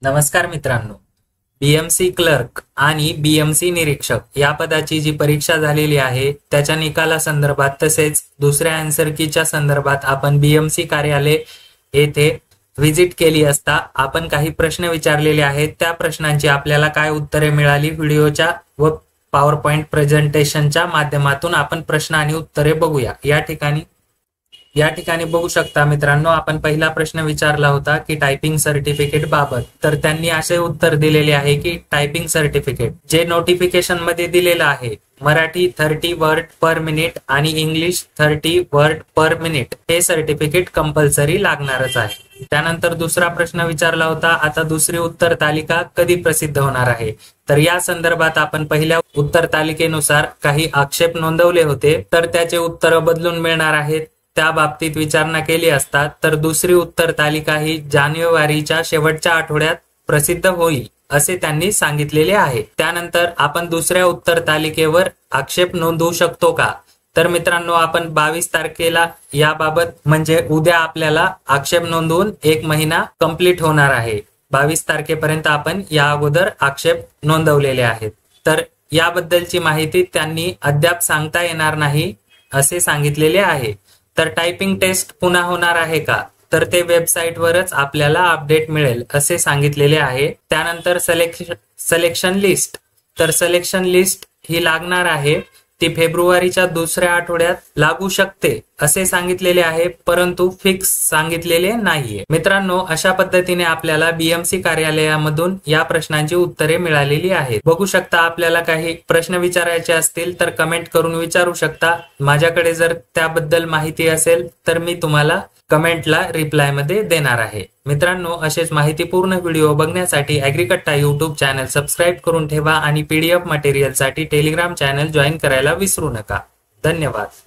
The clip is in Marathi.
नमस्कार मित्रांनो. बीएमसी क्लर्क आणि बीएमसी निरीक्षक या पदाची जी परीक्षा झालेली आहे त्याच्या निकालासंदर्भात तसेच दुसऱ्या आन्सर कीच्या संदर्भात आपण बीएमसी कार्यालय येथे व्हिजिट केली असता आपण काही प्रश्न विचारलेले आहेत. त्या प्रश्नांची आपल्याला काय उत्तरे मिळाली व्हिडिओच्या व पॉवर पॉइंट प्रेझेंटेशनच्या माध्यमातून आपण प्रश्न आणि उत्तरे बघूया. या ठिकाणी बघू शकता मित्रांनो, आपण पहिला प्रश्न विचारला होता की टायपिंग सर्टिफिकेट बाबत. तर त्यांनी असे उत्तर दिलेले आहे की टायपिंग सर्टिफिकेट जे नोटिफिकेशन मध्ये दिलेलं आहे मराठी 30 वर्ड पर मिनिट आणि इंग्लिश 30 वर्ड पर मिनिट हे सर्टिफिकेट कंपल्सरी लागणारच आहे. त्यानंतर दुसरा प्रश्न विचारला होता, आता दुसरी उत्तर तालिका कधी प्रसिद्ध होणार आहे. तर या संदर्भात आपण पहिल्या उत्तर तालिकेनुसार काही आक्षेप नोंदवले होते तर त्याचे उत्तर बदलून मिळणार आहेत. त्या बाबतीत विचारणा केली असता तर दुसरी उत्तर तालिका ही जानेवारीच्या शेवटच्या आठवड्यात प्रसिद्ध होईल असे त्यांनी सांगितलेले आहे. त्यानंतर आपण दुसऱ्या उत्तर तालिकेवर आक्षेप नोंदवू शकतो का. तर मित्रांनो, आपण 22 तारखेला याबाबत म्हणजे उद्या आपल्याला आक्षेप नोंदवून 1 महिना कंप्लीट होणार आहे. 22 तारखेपर्यंत आपण या अगोदर आक्षेप नोंदवलेले आहेत. तर याबद्दलची माहिती त्यांनी अद्याप सांगता येणार नाही असे सांगितलेले आहे. तर टायपिंग टेस्ट पुन्हा होणार आहे का, तर ते वेबसाईटवरच आपल्याला अपडेट मिळेल असे सांगितलेले आहे. त्यानंतर सिलेक्शन लिस्ट, तर सिलेक्शन लिस्ट ही लागणार आहे. ती फेब्रुवारीच्या दुसऱ्या आठवड्यात लागू शकते असे सांगितलेले आहे, परंतु फिक्स सांगितलेले नाहीये. मित्रांनो, अशा पद्धतीने आपल्याला बीएमसी कार्यालयामधून या प्रश्नांची उत्तरे मिळालेली आहेत. बघू शकता, आपल्याला काही प्रश्न विचारायचे असतील तर कमेंट करून विचारू शकता. माझ्याकडे जर त्याबद्दल माहिती असेल तर मी तुम्हाला कमेंटला रिप्लाय मध्ये देणार आहे. मित्रांनो, असेच माहितीपूर्ण व्हिडिओ बघण्यासाठी ॲग्रीकट्टा यूट्यूब चॅनल सबस्क्राईब करून ठेवा आणि पीडीएफ मटेरियलसाठी टेलिग्राम चॅनल जॉईन करायला विसरू नका. धन्यवाद.